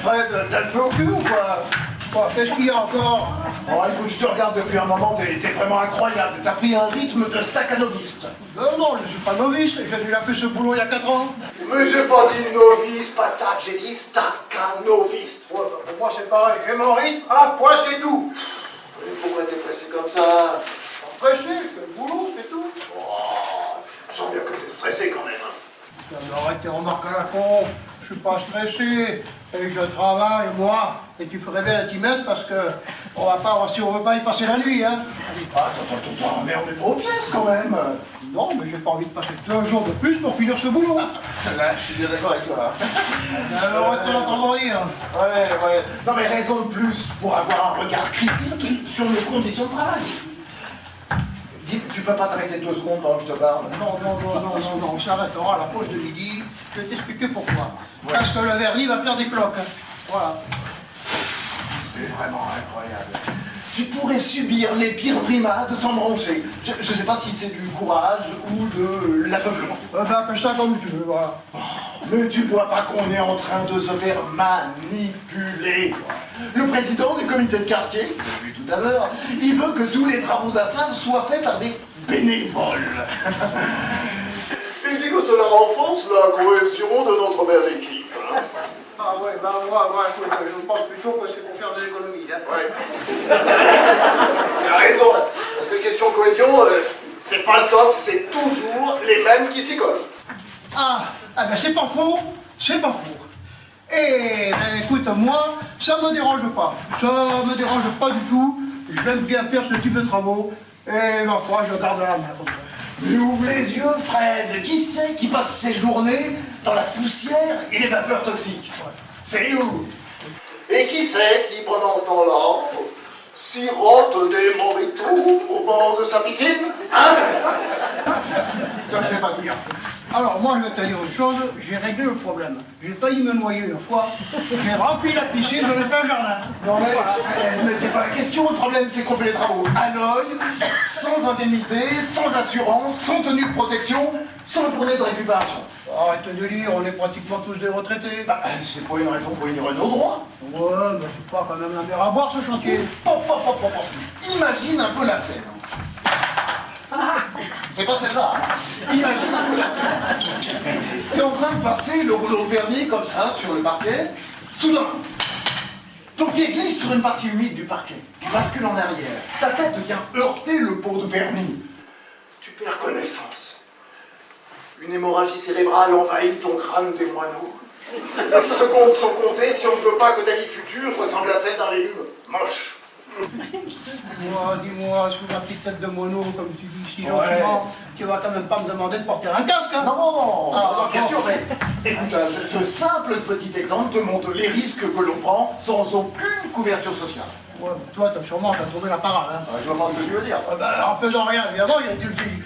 Fred, t'as le feu au cul ou quoi? Qu'est-ce qu'il y a encore? Oh, écoute, je te regarde depuis un moment, t'es vraiment incroyable. T'as pris un rythme de staccanoviste. Non, je suis pas novice, j'ai déjà fait ce boulot il y a 4 ans. Mais j'ai pas dit novice, patate, j'ai dit staccanoviste. Ouais, pour moi c'est pareil, j'ai mon rythme, un point c'est tout. Mais pourquoi t'es pressé comme ça? Pressé, je fais le boulot, c'est tout. Oh, je sens bien que t'es stressé quand même. Arrête tes remarques à la con, je suis pas stressé, et je travaille moi, et tu ferais bien t'y mettre parce que on va pas, si on veut pas y passer la nuit, hein. Attends, mais on est pas aux pièces quand même. Non, mais j'ai pas envie de passer 2 jours de plus pour finir ce boulot. Là, je suis bien d'accord avec toi. Arrête de l'entendre dire. Ouais. Non mais raison de plus pour avoir un regard critique sur nos conditions de travail. Dis, tu peux pas t'arrêter 2 secondes pendant que je te parle? Non, on s'arrêtera à la pause de midi. Je vais t'expliquer pourquoi. Parce que le vernis va faire des cloques. Voilà. C'est vraiment incroyable. Tu pourrais subir les pires brimades sans broncher. Je sais pas si c'est du courage ou de l'aveuglement. Appelle ça comme tu veux, voilà. Mais tu vois pas qu'on est en train de se faire manipuler. Le président du comité de quartier, j'ai vu tout à l'heure, il veut que tous les travaux de la salle soient faits par des bénévoles. Il dit que cela renforce la cohésion de notre belle équipe. Hein. Ah ouais, moi, écoute, je pense plutôt que c'est pour faire des économies, hein. Ouais. T'as raison. Parce que question cohésion, c'est pas le top, c'est toujours les mêmes qui s'y collent. Ah ben c'est pas faux, c'est pas faux. Eh ben écoute, moi, ça me dérange pas. Ça me dérange pas du tout. J'aime bien faire ce type de travaux. Et ma foi, je garde la main comme ça. Mais ouvre les yeux, Fred. Qui c'est qui passe ses journées dans la poussière et les vapeurs toxiques? C'est nous. Et qui c'est qui, pendant ce temps-là, sirote des moritos au bord de sa piscine? Hein? Je ne fais pas dire. Alors moi, je vais te dire une chose, j'ai réglé le problème. J'ai failli me noyer une fois, j'ai rempli la piscine, je l'ai fait un jardin. Non mais c'est pas la question, le problème c'est qu'on fait les travaux à l'œil, sans indemnité, sans assurance, sans tenue de protection, sans journée de récupération. Arrête de lire, on est pratiquement tous des retraités. Bah, c'est pas une raison pour ignorer nos droits. Ouais, mais c'est pas quand même la mer à boire ce chantier. Pop. Imagine un peu la scène. C'est pas celle-là. Hein. Imagine un peu la scène. T'es en train de passer le rouleau vernis comme ça sur le parquet. Soudain, ton pied glisse sur une partie humide du parquet. Tu bascules en arrière. Ta tête vient heurter le pot de vernis. Tu perds connaissance. Une hémorragie cérébrale envahit ton crâne des moineaux. Les secondes sont comptées si on ne veut pas que ta vie future ressemble à celle d'un légume moche. Dis-moi, sous la petite tête de moineau, comme tu dis si gentiment, tu vas quand même pas me demander de porter un casque, hein? Non, bien sûr, mais écoute, ce simple petit exemple te montre les risques que l'on prend sans aucune couverture sociale. Ouais, mais toi, t'as trouvé la parade, hein? Je vois pas ce que tu veux dire. En faisant rien, évidemment,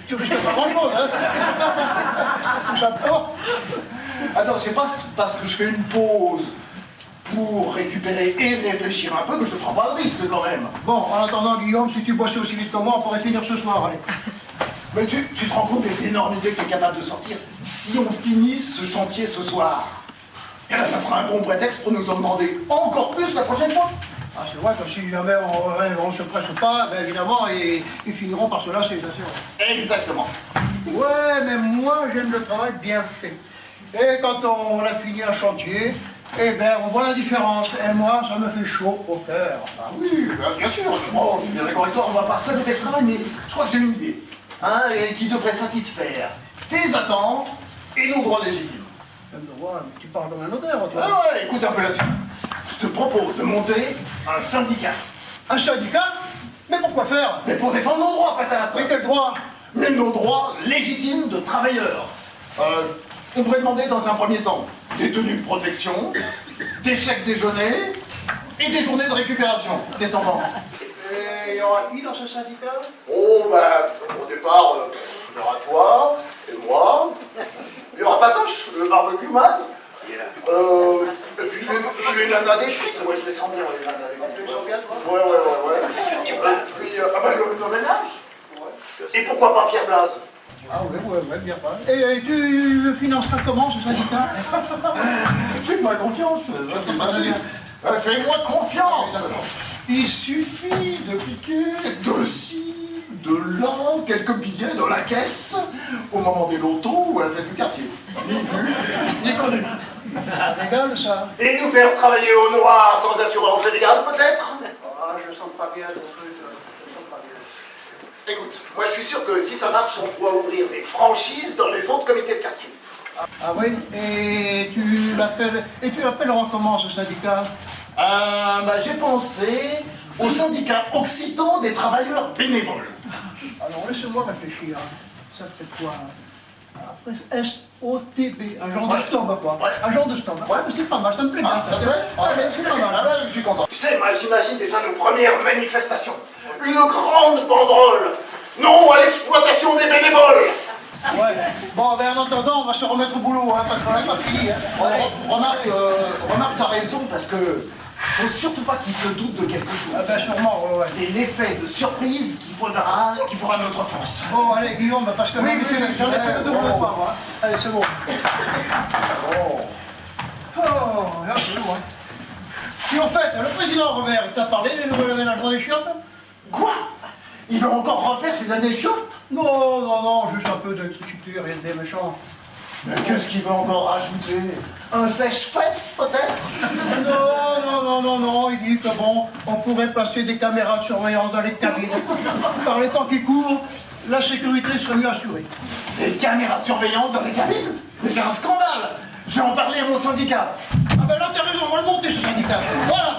tu risques pas grand-chose, hein? Tout simplement. Attends, c'est pas parce que je fais une pause pour récupérer et réfléchir un peu que je prends pas de risque quand même. Bon, en attendant, Guillaume, si tu bossais aussi vite que moi, on pourrait finir ce soir, allez. Mais tu te rends compte des énormités que tu es capable de sortir si on finit ce chantier ce soir? Eh ben ça sera un bon prétexte pour nous en demander encore plus la prochaine fois. Ah, c'est vrai que si jamais on se presse pas, ben évidemment, ils finiront par se lasser, c'est sûr. Exactement. Ouais, mais moi, j'aime le travail bien fait. Et quand on a fini un chantier, eh ben, on voit la différence. Et moi, ça me fait chaud au cœur. Ah oui, bien sûr. Bon, je suis bien d'accord avec toi, on va pas s'adapter le travail, mais je crois que j'ai une idée. Hein, et qui devrait satisfaire tes attentes et nos droits légitimes. Ouais, mais tu parles comme un auteur, toi. Ah ouais, écoute un peu la suite. Je te propose de monter un syndicat. Un syndicat? Mais pourquoi faire? Mais pour défendre nos droits, patate. Mais quel droit? Mais nos droits légitimes de travailleurs. On pourrait demander dans un premier temps des tenues de protection, des chèques déjeuner et des journées de récupération. Qu'est-ce que t'en penses? Et il y aura qui dans ce syndicat? Oh, au départ, il y aura toi et moi. Il y aura Patoche, le barbecue man. Et puis les nanas des frites. Ouais, je les sens bien, les nanas des frites. Tu les sens bien, toi? Ouais. Et puis, le ménage. Et pourquoi pas Pierre Blaze? Ah ouais, bien pas. Et tu le financeras comment, ce syndicat? Fais-moi confiance. Fais-moi confiance. Il suffit de piquer de ci, de là, quelques billets dans la caisse au moment des lotos ou à la fête du quartier. Ni vu, ni connu. Légal, ça? Et nous faire travailler au noir sans assurance légale, peut-être? Ah, je sens pas bien, ton truc, je sens pas bien. Écoute, moi je suis sûr que si ça marche, on pourra ouvrir des franchises dans les autres comités de quartier. Ah oui? Et tu l'appelleras comment, ce syndicat? J'ai pensé au syndicat occitan des travailleurs bénévoles. Alors, laissez-moi réfléchir. Ça fait quoi? Après, SOTB, un genre de stob, quoi. Ouais. Un genre de stob. Ouais, mais c'est pas mal, ça me plaît bien. Ça te plaît? C'est pas mal. Ah ben, je suis content. Tu sais, moi j'imagine déjà nos premières manifestations. Une grande banderole. Non à l'exploitation des bénévoles. Ouais. Bon, ben en attendant, on va se remettre au boulot, hein, parce qu'on n'a pas fini. Hein. Remarque, t'as raison, parce que faut surtout pas qu'il se doute de quelque chose. Ah ben sûrement, ouais. C'est l'effet de surprise qui fera notre force. Bon, allez, Guillaume, parce que Oui, j'en ai fait le double de toi, moi. Allez, c'est bon. Oh. Oh, là, c'est lourd, hein. Puis en fait, le président Robert, il t'a parlé des nouveaux aménagements des chiottes? Quoi? Il veut encore refaire ses années chiottes? Non, juste un peu d'électricité, rien de méchant. Mais qu'est-ce qu'il veut encore rajouter? Un sèche-fesse, peut-être? Non, il dit que bon, on pourrait placer des caméras de surveillance dans les cabines. Par les temps qui courent, la sécurité serait mieux assurée. Des caméras de surveillance dans les cabines? Mais c'est un scandale! Je vais en parler à mon syndicat. Ah ben là, t'as raison, on va le monter, ce syndicat. Voilà.